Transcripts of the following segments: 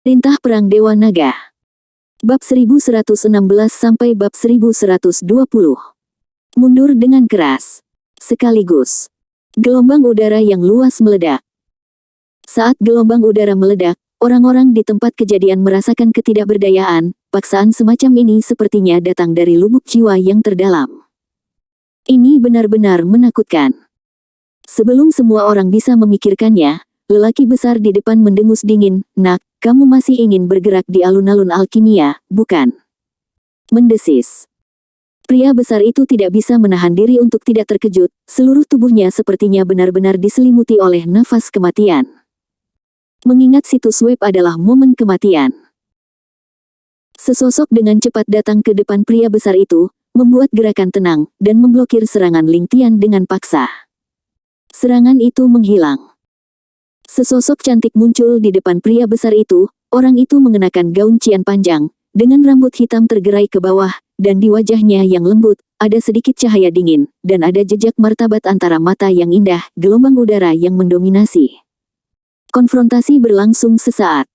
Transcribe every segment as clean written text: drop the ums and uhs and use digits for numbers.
Perintah Perang Dewa Naga. Bab 1116 sampai bab 1120. Mundur dengan keras. Sekaligus. Gelombang udara yang luas meledak. Saat gelombang udara meledak, orang-orang di tempat kejadian merasakan ketidakberdayaan. Paksaan semacam ini sepertinya datang dari lubuk jiwa yang terdalam. Ini benar-benar menakutkan. Sebelum semua orang bisa memikirkannya, lelaki besar di depan mendengus dingin, "Nak, kamu masih ingin bergerak di alun-alun alkimia, bukan?" Mendesis. Pria besar itu tidak bisa menahan diri untuk tidak terkejut, seluruh tubuhnya sepertinya benar-benar diselimuti oleh nafas kematian. Mengingat situs web adalah momen kematian. Sesosok dengan cepat datang ke depan pria besar itu, membuat gerakan tenang, dan memblokir serangan Ling Tian dengan paksa. Serangan itu menghilang. Sesosok cantik muncul di depan pria besar itu. Orang itu mengenakan gaun cian panjang, dengan rambut hitam tergerai ke bawah, dan di wajahnya yang lembut, ada sedikit cahaya dingin, dan ada jejak martabat antara mata yang indah, gelombang udara yang mendominasi. Konfrontasi berlangsung sesaat.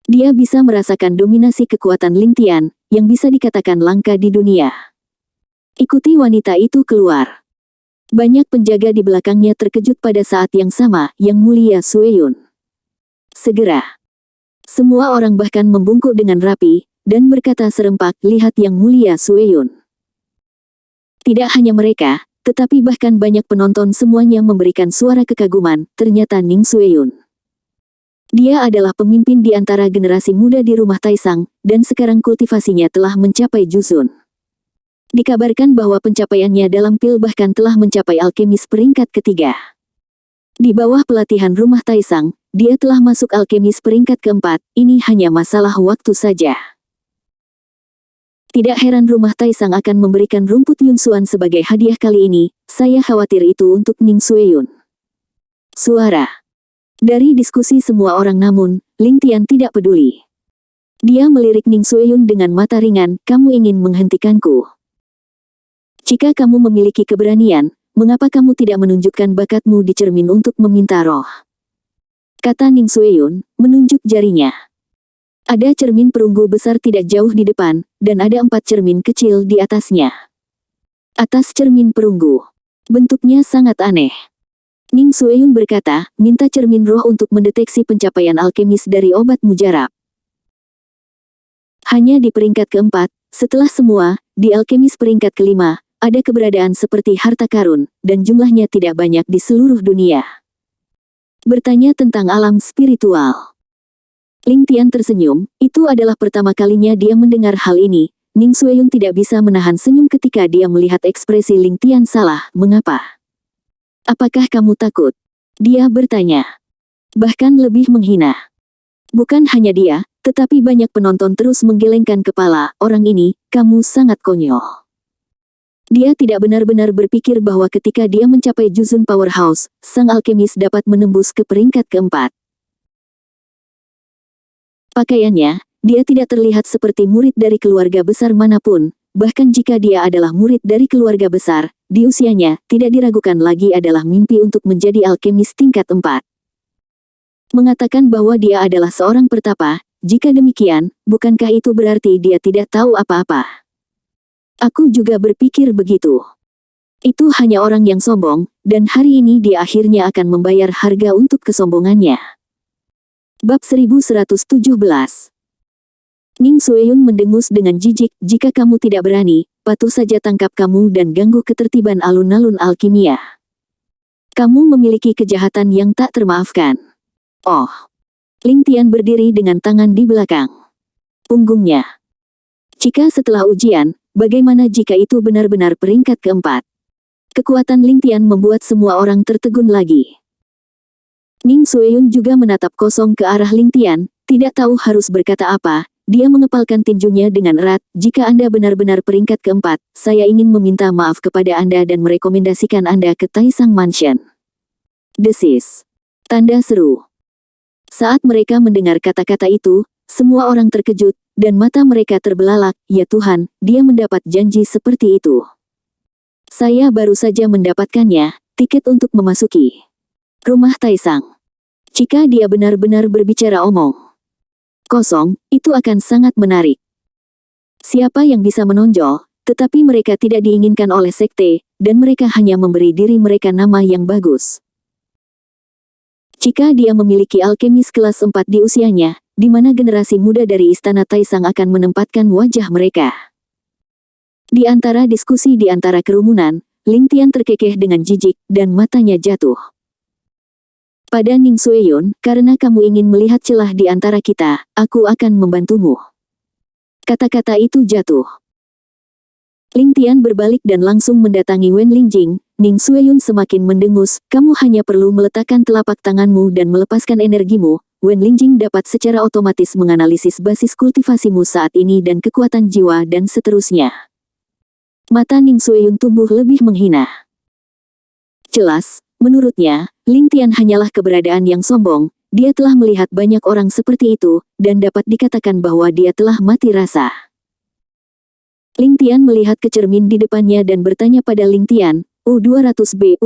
Dia bisa merasakan dominasi kekuatan Ling Tian, yang bisa dikatakan langka di dunia. Ikuti wanita itu keluar. Banyak penjaga di belakangnya terkejut pada saat yang sama, Yang Mulia Sueyun. Segera. Semua orang bahkan membungkuk dengan rapi, dan berkata serempak, "Lihat Yang Mulia Sueyun." Tidak hanya mereka, tetapi bahkan banyak penonton semuanya memberikan suara kekaguman, ternyata Ning Sueyun. Dia adalah pemimpin di antara generasi muda di rumah Taisang, dan sekarang kultivasinya telah mencapai Juzun. Dikabarkan bahwa pencapaiannya dalam pil bahkan telah mencapai alkemis peringkat ketiga. Di bawah pelatihan rumah Taisang, dia telah masuk alkemis peringkat keempat, ini hanya masalah waktu saja. Tidak heran rumah Taisang akan memberikan rumput Yunsuan sebagai hadiah kali ini, saya khawatir itu untuk Ning Sueyun. Suara. Dari diskusi semua orang namun, Ling Tian tidak peduli. Dia melirik Ning Sueyun dengan mata ringan, "Kamu ingin menghentikanku? Jika kamu memiliki keberanian, mengapa kamu tidak menunjukkan bakatmu di cermin untuk meminta roh?" Kata Ning Sueyun, menunjuk jarinya. Ada cermin perunggu besar tidak jauh di depan, dan ada 4 cermin kecil di atasnya. Atas cermin perunggu. Bentuknya sangat aneh. Ning Sueyun berkata, "Minta cermin roh untuk mendeteksi pencapaian alkemis dari obat mujarab." Hanya di peringkat keempat, setelah semua, di alkemis peringkat kelima, ada keberadaan seperti harta karun, dan jumlahnya tidak banyak di seluruh dunia. Bertanya tentang alam spiritual. Ling Tian tersenyum, itu adalah pertama kalinya dia mendengar hal ini. Ning Sueyun tidak bisa menahan senyum ketika dia melihat ekspresi Ling Tian salah, "Mengapa? Apakah kamu takut?" Dia bertanya. Bahkan lebih menghina. Bukan hanya dia, tetapi banyak penonton terus menggelengkan kepala, "Orang ini, kamu sangat konyol." Dia tidak benar-benar berpikir bahwa ketika dia mencapai Juzun Powerhouse, sang alkemis dapat menembus ke peringkat keempat. Pakaiannya, dia tidak terlihat seperti murid dari keluarga besar manapun, bahkan jika dia adalah murid dari keluarga besar, di usianya, tidak diragukan lagi adalah mimpi untuk menjadi alkemis tingkat 4. Mengatakan bahwa dia adalah seorang pertapa, jika demikian, bukankah itu berarti dia tidak tahu apa-apa? Aku juga berpikir begitu. Itu hanya orang yang sombong, dan hari ini dia akhirnya akan membayar harga untuk kesombongannya. Bab 1117. Ning Sueyun mendengus dengan jijik, "Jika kamu tidak berani, patuh saja tangkap kamu dan ganggu ketertiban alun-alun alkimia. Kamu memiliki kejahatan yang tak termaafkan." Oh. Ling Tian berdiri dengan tangan di belakang punggungnya. Jika setelah ujian, bagaimana jika itu benar-benar peringkat keempat? Kekuatan Ling Tian membuat semua orang tertegun lagi. Ning Sueyun juga menatap kosong ke arah Ling Tian, tidak tahu harus berkata apa. Dia mengepalkan tinjunya dengan erat, "Jika Anda benar-benar peringkat keempat, saya ingin meminta maaf kepada Anda dan merekomendasikan Anda ke Taisang Mansion." Desis. Tanda seru. Saat mereka mendengar kata-kata itu, semua orang terkejut, dan mata mereka terbelalak, "Ya Tuhan, dia mendapat janji seperti itu. Saya baru saja mendapatkannya, tiket untuk memasuki rumah Taisang. Jika dia benar-benar berbicara omong." kosong, itu akan sangat menarik. Siapa yang bisa menonjol, tetapi mereka tidak diinginkan oleh sekte, dan mereka hanya memberi diri mereka nama yang bagus. Jika dia memiliki alkemis kelas 4 di usianya, di mana generasi muda dari Istana Taisang akan menempatkan wajah mereka. Di antara diskusi di antara kerumunan, Ling Tian terkekeh dengan jijik, dan matanya jatuh. Pada Ning Xueyun, karena kamu ingin melihat celah di antara kita, aku akan membantumu. Kata-kata itu jatuh. Ling Tian berbalik dan langsung mendatangi Wen Lingjing. Ning Xueyun semakin mendengus, kamu hanya perlu meletakkan telapak tanganmu dan melepaskan energimu. Wen Lingjing dapat secara otomatis menganalisis basis kultivasimu saat ini dan kekuatan jiwa dan seterusnya. Mata Ning Xueyun tumbuh lebih menghina. Jelas, menurutnya, Ling Tian hanyalah keberadaan yang sombong. Dia telah melihat banyak orang seperti itu, dan dapat dikatakan bahwa dia telah mati rasa. Ling Tian melihat ke cermin di depannya dan bertanya pada Ling Tian, U200B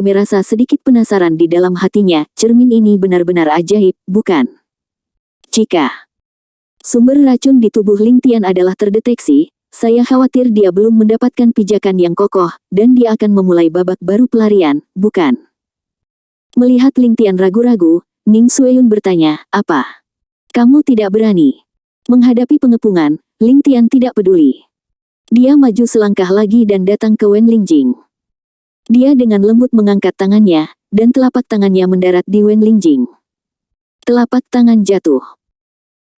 merasa sedikit penasaran di dalam hatinya, cermin ini benar-benar ajaib, bukan? Jika sumber racun di tubuh Ling Tian adalah terdeteksi, saya khawatir dia belum mendapatkan pijakan yang kokoh, dan dia akan memulai babak baru pelarian, bukan? Melihat Ling Tian ragu-ragu, Ning Xueyun bertanya, apa? Kamu tidak berani menghadapi pengepungan? Ling Tian tidak peduli. Dia maju selangkah lagi dan datang ke Wen Lingjing. Dia dengan lembut mengangkat tangannya, dan telapak tangannya mendarat di Wen Lingjing. Telapak tangan jatuh.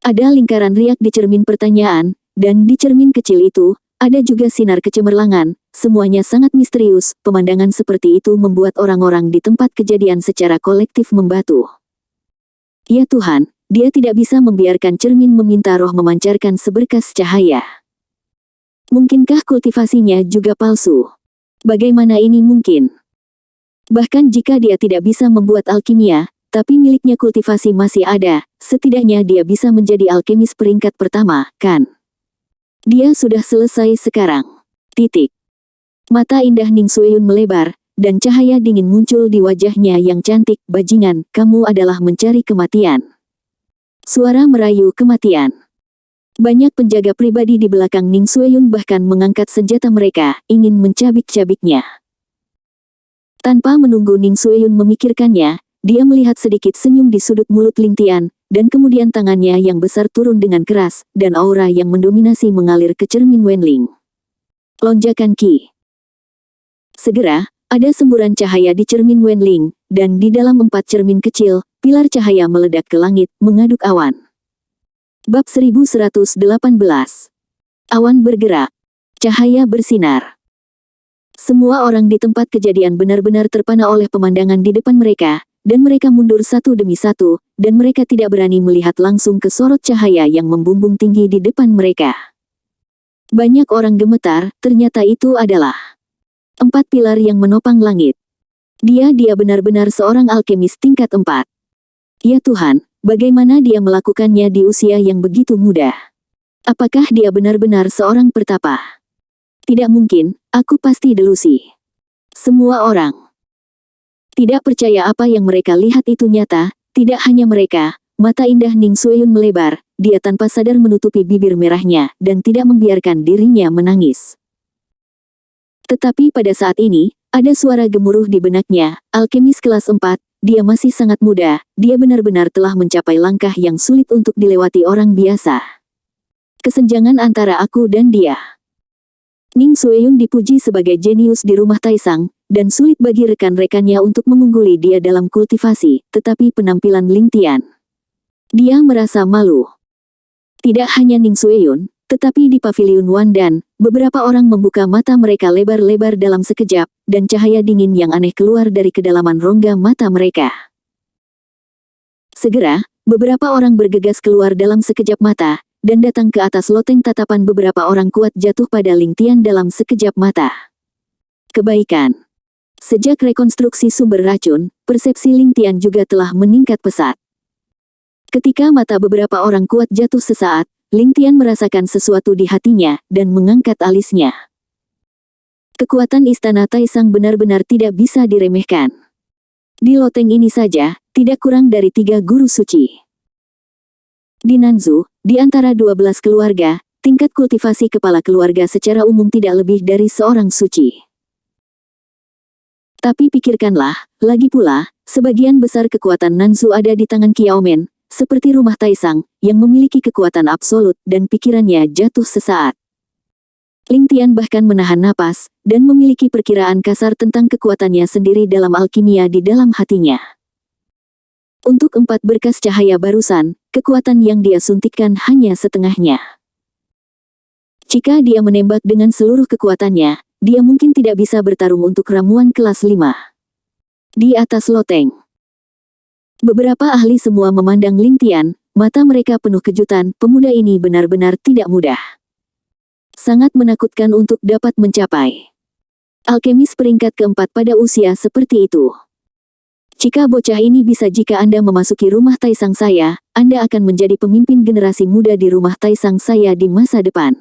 Ada lingkaran riak di cermin pertanyaan, dan di cermin kecil itu, ada juga sinar kecemerlangan. Semuanya sangat misterius. Pemandangan seperti itu membuat orang-orang di tempat kejadian secara kolektif membatu. Ya Tuhan, dia tidak bisa membiarkan cermin meminta roh memancarkan seberkas cahaya. Mungkinkah kultivasinya juga palsu? Bagaimana ini mungkin? Bahkan jika dia tidak bisa membuat alkimia, tapi miliknya kultivasi masih ada, setidaknya dia bisa menjadi alkemis peringkat pertama, kan? Dia sudah selesai sekarang. Titik. Mata indah Ning Xueyun melebar, dan cahaya dingin muncul di wajahnya yang cantik. Bajingan, kamu adalah mencari kematian. Suara merayu kematian. Banyak penjaga pribadi di belakang Ning Xueyun bahkan mengangkat senjata mereka, ingin mencabik-cabiknya. Tanpa menunggu Ning Xueyun memikirkannya, dia melihat sedikit senyum di sudut mulut Ling Tian, dan kemudian tangannya yang besar turun dengan keras, dan aura yang mendominasi mengalir ke cermin Wenling. Lonjakan Qi. Segera, ada semburan cahaya di cermin Wenling, dan di dalam 4 cermin kecil, pilar cahaya meledak ke langit, mengaduk awan. Bab 1118. Awan bergerak. Cahaya bersinar. Semua orang di tempat kejadian benar-benar terpana oleh pemandangan di depan mereka, dan mereka mundur satu demi satu, dan mereka tidak berani melihat langsung ke sorot cahaya yang membumbung tinggi di depan mereka. Banyak orang gemetar, ternyata itu adalah 4 pilar yang menopang langit. Dia benar-benar seorang alkemis tingkat 4. Ya Tuhan, bagaimana dia melakukannya di usia yang begitu muda? Apakah dia benar-benar seorang pertapa? Tidak mungkin, aku pasti delusi. Semua orang tidak percaya apa yang mereka lihat itu nyata. Tidak hanya mereka, mata indah Ning Xueyun melebar, dia tanpa sadar menutupi bibir merahnya, dan tidak membiarkan dirinya menangis. Tetapi pada saat ini, ada suara gemuruh di benaknya, alkemis kelas 4, dia masih sangat muda, dia benar-benar telah mencapai langkah yang sulit untuk dilewati orang biasa. Kesenjangan antara aku dan dia. Ning Xueyun dipuji sebagai jenius di rumah Taisang, dan sulit bagi rekan-rekannya untuk mengungguli dia dalam kultivasi, tetapi penampilan Ling Tian. Dia merasa malu. Tidak hanya Ning Xueyun, tetapi di paviliun Wandan, beberapa orang membuka mata mereka lebar-lebar dalam sekejap, dan cahaya dingin yang aneh keluar dari kedalaman rongga mata mereka. Segera, beberapa orang bergegas keluar dalam sekejap mata, dan datang ke atas loteng. Tatapan beberapa orang kuat jatuh pada Ling Tian dalam sekejap mata. Kebaikan. Sejak rekonstruksi sumber racun, persepsi Ling Tian juga telah meningkat pesat. Ketika mata beberapa orang kuat jatuh sesaat, Ling Tian merasakan sesuatu di hatinya, dan mengangkat alisnya. Kekuatan Istana Taisang benar-benar tidak bisa diremehkan. Di loteng ini saja, tidak kurang dari 3 guru suci. Di Nanzu, di antara 12 keluarga, tingkat kultivasi kepala keluarga secara umum tidak lebih dari seorang suci. Tapi pikirkanlah, lagi pula, sebagian besar kekuatan Nanzu ada di tangan Qiaomen, seperti rumah Taisang, yang memiliki kekuatan absolut dan pikirannya jatuh sesaat. Ling Tian bahkan menahan napas, dan memiliki perkiraan kasar tentang kekuatannya sendiri dalam alkimia di dalam hatinya. Untuk 4 berkas cahaya barusan, kekuatan yang dia suntikkan hanya setengahnya. Jika dia menembak dengan seluruh kekuatannya, dia mungkin tidak bisa bertarung untuk ramuan kelas 5. Di atas loteng. Beberapa ahli semua memandang Ling Tian, mata mereka penuh kejutan, pemuda ini benar-benar tidak mudah. Sangat menakutkan untuk dapat mencapai alkemis peringkat keempat pada usia seperti itu. Jika bocah ini bisa, jika Anda memasuki rumah Taisang saya, Anda akan menjadi pemimpin generasi muda di rumah Taisang saya di masa depan.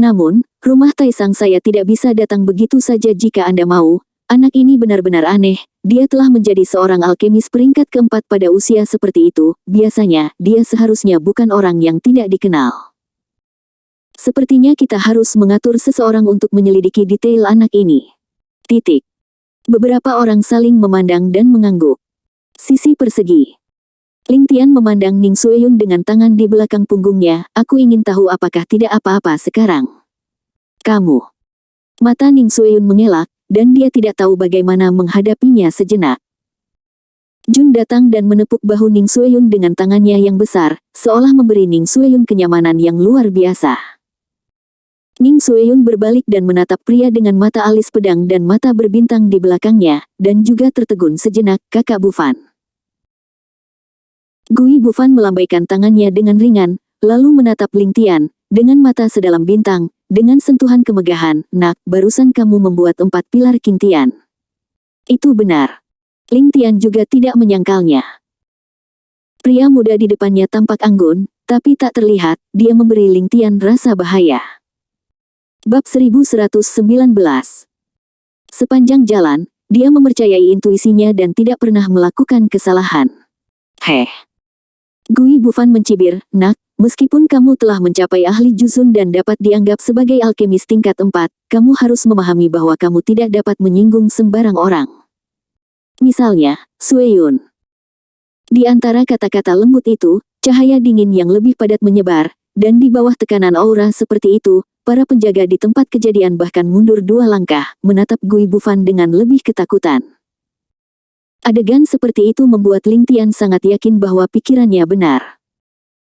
Namun, rumah Taisang saya tidak bisa datang begitu saja jika Anda mau. Anak ini benar-benar aneh, dia telah menjadi seorang alkemis peringkat keempat pada usia seperti itu, biasanya, dia seharusnya bukan orang yang tidak dikenal. Sepertinya kita harus mengatur seseorang untuk menyelidiki detail anak ini. Titik. Beberapa orang saling memandang dan mengangguk. Sisi persegi. Ling Tian memandang Ning Xueyun dengan tangan di belakang punggungnya, aku ingin tahu apakah tidak apa-apa sekarang. Kamu. Mata Ning Xueyun mengelak, dan dia tidak tahu bagaimana menghadapinya sejenak. Jun datang dan menepuk bahu Ning Xueyun dengan tangannya yang besar, seolah memberi Ning Xueyun kenyamanan yang luar biasa. Ning Xueyun berbalik dan menatap pria dengan mata alis pedang dan mata berbintang di belakangnya, dan juga tertegun sejenak, kakak Bufan. Gui Bufan melambaikan tangannya dengan ringan, lalu menatap Ling Tian, dengan mata sedalam bintang, dengan sentuhan kemegahan, nak, barusan kamu membuat 4 pilar Qing Tian. Itu benar. Ling Tian juga tidak menyangkalnya. Pria muda di depannya tampak anggun, tapi tak terlihat, dia memberi Ling Tian rasa bahaya. Bab 1119. Sepanjang jalan, dia mempercayai intuisinya dan tidak pernah melakukan kesalahan. Gui Bufan mencibir, nak, meskipun kamu telah mencapai ahli Juzun dan dapat dianggap sebagai alkemis tingkat 4, kamu harus memahami bahwa kamu tidak dapat menyinggung sembarang orang. Misalnya, Xueyun. Di antara kata-kata lembut itu, cahaya dingin yang lebih padat menyebar, dan di bawah tekanan aura seperti itu, para penjaga di tempat kejadian bahkan mundur 2 langkah, menatap Gui Bufan dengan lebih ketakutan. Adegan seperti itu membuat Ling Tian sangat yakin bahwa pikirannya benar.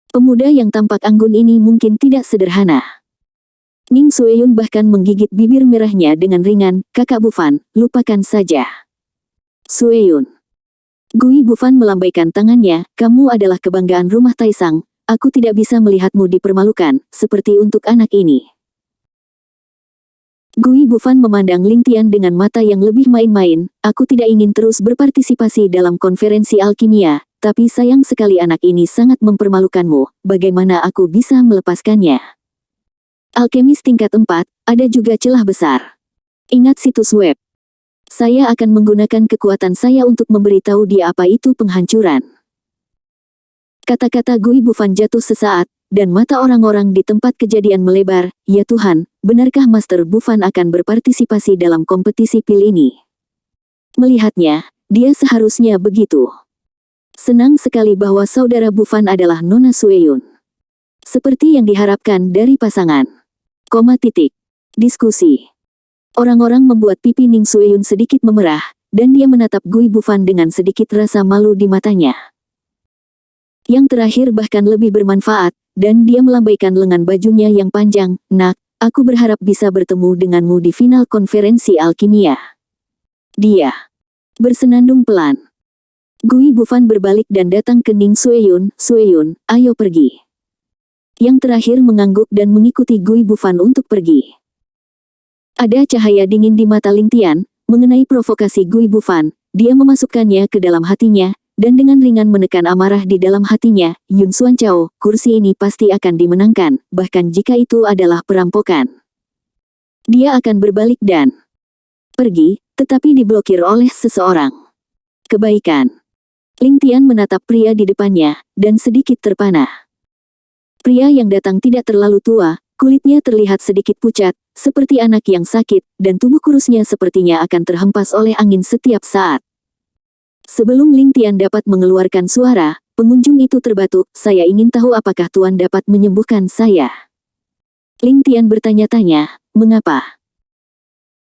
Pemuda yang tampak anggun ini mungkin tidak sederhana. Ning Xueyun bahkan menggigit bibir merahnya dengan ringan, kakak Bufan, lupakan saja. Xueyun. Gui Bufan melambaikan tangannya, kamu adalah kebanggaan rumah Taisang, aku tidak bisa melihatmu dipermalukan, seperti untuk anak ini. Gui Bufan memandang Ling Tian dengan mata yang lebih main-main, aku tidak ingin terus berpartisipasi dalam konferensi alkimia, tapi sayang sekali anak ini sangat mempermalukanmu, bagaimana aku bisa melepaskannya? Alkemis tingkat 4, ada juga celah besar. Ingat situs web. Saya akan menggunakan kekuatan saya untuk memberitahu dia apa itu penghancuran. Kata-kata Gui Bufan jatuh sesaat, dan mata orang-orang di tempat kejadian melebar, ya Tuhan, benarkah Master Bufan akan berpartisipasi dalam kompetisi pil ini? Melihatnya, dia seharusnya begitu. Senang sekali bahwa saudara Bufan adalah Nona Xueyun. Seperti yang diharapkan dari pasangan. Diskusi. Orang-orang membuat pipi Ning Xueyun sedikit memerah, dan dia menatap Gui Bufan dengan sedikit rasa malu di matanya. Yang terakhir bahkan lebih bermanfaat, dan dia melambaikan lengan bajunya yang panjang, nak, aku berharap bisa bertemu denganmu di final konferensi alkimia. Dia bersenandung pelan. Gui Bufan berbalik dan datang ke Ning Xueyun, Xueyun, ayo pergi. Yang terakhir mengangguk dan mengikuti Gui Bufan untuk pergi. Ada cahaya dingin di mata Ling Tian, mengenai provokasi Gui Bufan, dia memasukkannya ke dalam hatinya, dan dengan ringan menekan amarah di dalam hatinya, Yun Xuan Chao, kursi ini pasti akan dimenangkan, bahkan jika itu adalah perampokan. Dia akan berbalik dan pergi, tetapi diblokir oleh seseorang. Kebaikan. Ling Tian menatap pria di depannya, dan sedikit terpana. Pria yang datang tidak terlalu tua, kulitnya terlihat sedikit pucat, seperti anak yang sakit, dan tubuh kurusnya sepertinya akan terhempas oleh angin setiap saat. Sebelum Ling Tian dapat mengeluarkan suara, pengunjung itu terbatuk, "Saya ingin tahu apakah Tuan dapat menyembuhkan saya?" Ling Tian bertanya-tanya, "Mengapa?"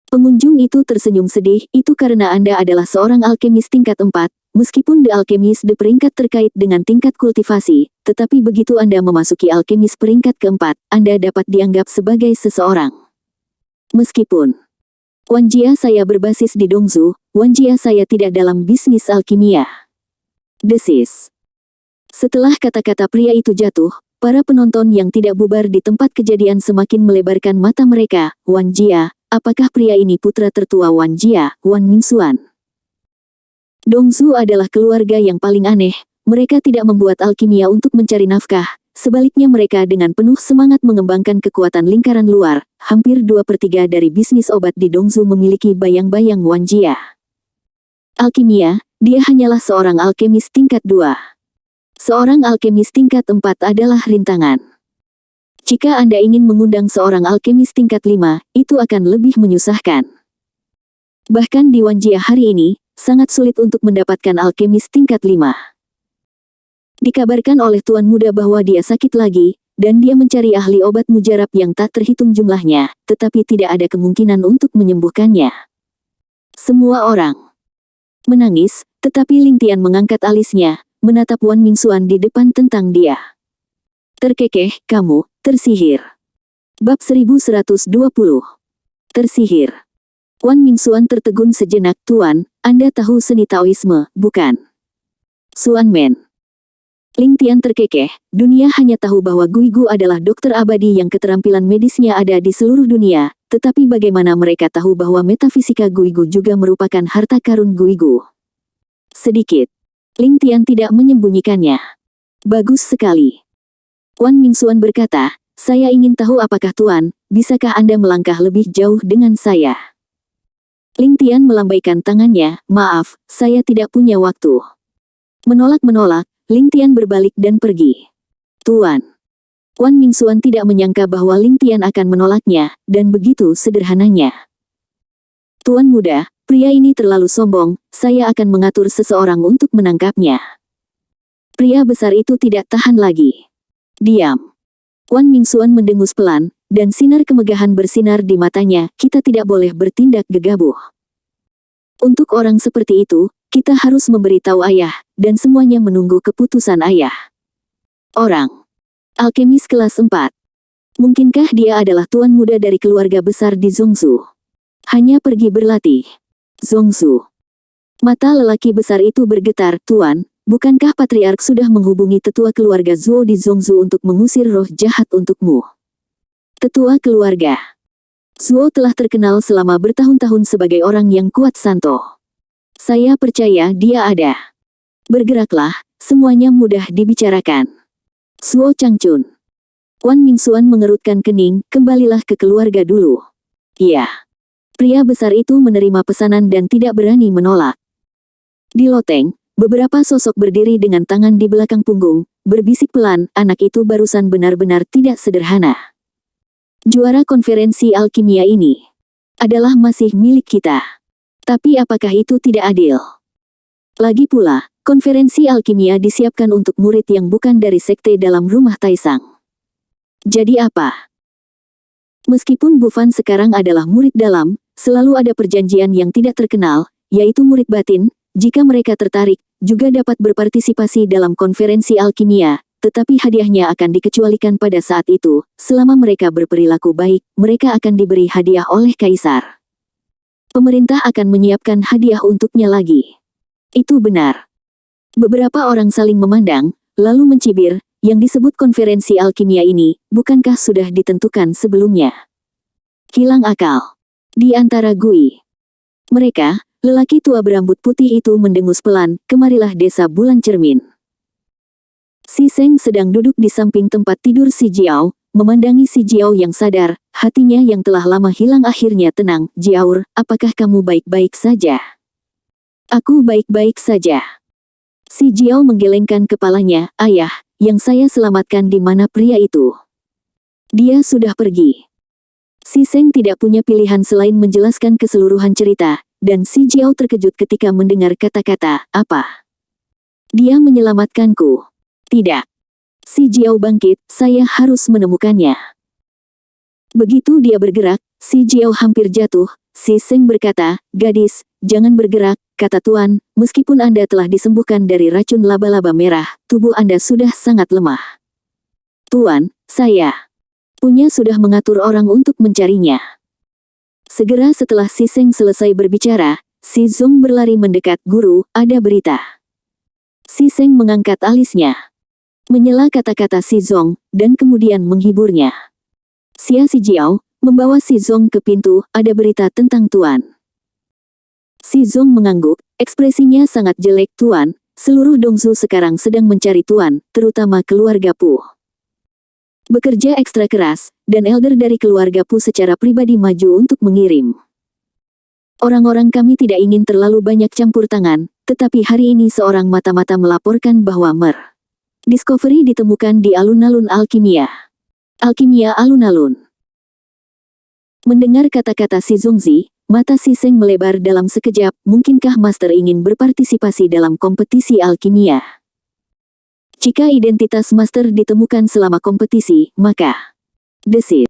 Pengunjung itu tersenyum sedih, "Itu karena Anda adalah seorang alkemis tingkat 4, meskipun The Alchemist The peringkat terkait dengan tingkat kultivasi, tetapi begitu Anda memasuki alkemis peringkat keempat, Anda dapat dianggap sebagai seseorang. Meskipun Wanjia saya berbasis di Dongzu, Wanjia saya tidak dalam bisnis alkimia." Desis. Setelah kata-kata pria itu jatuh, para penonton yang tidak bubar di tempat kejadian semakin melebarkan mata mereka. "Wanjia, apakah pria ini putra tertua Wanjia, Wan Mingxuan?" Dongzu adalah keluarga yang paling aneh, mereka tidak membuat alkimia untuk mencari nafkah, sebaliknya mereka dengan penuh semangat mengembangkan kekuatan lingkaran luar. Hampir 2/3 dari bisnis obat di Dongzu memiliki bayang-bayang Wanjia. Alkimia, dia hanyalah seorang alkemis tingkat 2. Seorang alkemis tingkat 4 adalah rintangan. Jika Anda ingin mengundang seorang alkemis tingkat 5, itu akan lebih menyusahkan. Bahkan di Wanjia hari ini, sangat sulit untuk mendapatkan alkemis tingkat 5. Dikabarkan oleh Tuan Muda bahwa dia sakit lagi, dan dia mencari ahli obat mujarab yang tak terhitung jumlahnya, tetapi tidak ada kemungkinan untuk menyembuhkannya. Semua orang menangis, tetapi Ling Tian mengangkat alisnya, menatap Wan Mingxuan di depan tentang dia. "Terkekeh, kamu, tersihir." Bab 1120. Tersihir. Wan Mingxuan tertegun sejenak. "Tuan, Anda tahu seni Taoisme, bukan?" "Xuan Men." Ling Tian terkekeh, dunia hanya tahu bahwa Guigu adalah dokter abadi yang keterampilan medisnya ada di seluruh dunia, tetapi bagaimana mereka tahu bahwa metafisika Guigu juga merupakan harta karun Guigu? Sedikit. Ling Tian tidak menyembunyikannya. "Bagus sekali." Wan Mingxuan berkata, "Saya ingin tahu apakah Tuan, bisakah Anda melangkah lebih jauh dengan saya?" Ling Tian melambaikan tangannya, "Maaf, saya tidak punya waktu." Menolak-menolak, Ling Tian berbalik dan pergi. "Tuan." Wan Mingxuan tidak menyangka bahwa Ling Tian akan menolaknya, dan begitu sederhananya. "Tuan Muda, pria ini terlalu sombong, saya akan mengatur seseorang untuk menangkapnya." Pria besar itu tidak tahan lagi. "Diam." Wan Mingxuan mendengus pelan, dan sinar kemegahan bersinar di matanya. "Kita tidak boleh bertindak gegabah. Untuk orang seperti itu, kita harus memberitahu ayah, dan semuanya menunggu keputusan ayah." Orang alkemis kelas 4. Mungkinkah dia adalah tuan muda dari keluarga besar di Zhongzhou? Hanya pergi berlatih. Zhongzhou. Mata lelaki besar itu bergetar. "Tuan, bukankah patriark sudah menghubungi tetua keluarga Zhou di Zhongzhou untuk mengusir roh jahat untukmu?" Tetua keluarga Zhou telah terkenal selama bertahun-tahun sebagai orang yang kuat santo. "Saya percaya dia ada." "Bergeraklah, semuanya mudah dibicarakan." Zhou Changchun. Wan Mingxuan mengerutkan kening, "Kembalilah ke keluarga dulu." "Iya." Pria besar itu menerima pesanan dan tidak berani menolak. Di loteng, beberapa sosok berdiri dengan tangan di belakang punggung, berbisik pelan, "Anak itu barusan benar-benar tidak sederhana. Juara konferensi alkimia ini adalah masih milik kita. Tapi apakah itu tidak adil? Lagi pula, konferensi alkimia disiapkan untuk murid yang bukan dari sekte dalam rumah Taisang. Jadi apa? Meskipun Bufan sekarang adalah murid dalam, selalu ada perjanjian yang tidak terkenal, yaitu murid batin, jika mereka tertarik, juga dapat berpartisipasi dalam konferensi alkimia, tetapi hadiahnya akan dikecualikan pada saat itu. Selama mereka berperilaku baik, mereka akan diberi hadiah oleh kaisar. Pemerintah akan menyiapkan hadiah untuknya lagi." "Itu benar." Beberapa orang saling memandang, lalu mencibir, "Yang disebut konferensi alkimia ini, bukankah sudah ditentukan sebelumnya?" Hilang akal. Di antara Gui mereka, lelaki tua berambut putih itu mendengus pelan, "Kemarilah desa bulan cermin." Si Seng sedang duduk di samping tempat tidur si Jiao, memandangi si Jiao yang sadar, hatinya yang telah lama hilang akhirnya tenang. "Jiaur, apakah kamu baik-baik saja?" "Aku baik-baik saja." Si Jiao menggelengkan kepalanya, ayah, yang saya selamatkan di mana pria itu? Dia sudah pergi. Si Seng tidak punya pilihan selain menjelaskan keseluruhan cerita, dan si Jiao terkejut ketika mendengar kata-kata, apa? Dia menyelamatkanku. Tidak. Si Jiao bangkit, saya harus menemukannya. Begitu dia bergerak, si Jiao hampir jatuh. Si Seng berkata, gadis, jangan bergerak, kata Tuan, meskipun Anda telah disembuhkan dari racun laba-laba merah, tubuh Anda sudah sangat lemah. Tuan, saya punya sudah mengatur orang untuk mencarinya. Segera setelah si Seng selesai berbicara, si Zong berlari mendekat, guru, ada berita. Si Seng mengangkat alisnya, menyela kata-kata si Zong, dan kemudian menghiburnya. Si Jiao membawa si Zong ke pintu, ada berita tentang Tuan. Si Zong mengangguk, ekspresinya sangat jelek. Tuan, seluruh Dongzu sekarang sedang mencari Tuan, terutama keluarga Pu. Bekerja ekstra keras, dan elder dari keluarga Pu secara pribadi maju untuk mengirim. Orang-orang kami tidak ingin terlalu banyak campur tangan, tetapi hari ini seorang mata-mata melaporkan bahwa Discovery ditemukan di alun-alun alkimia. Alkimia alun-alun. Mendengar kata-kata si Zongzi, mata si Seng melebar dalam sekejap. Mungkinkah Master ingin berpartisipasi dalam kompetisi alkimia? Jika identitas Master ditemukan selama kompetisi, maka desit.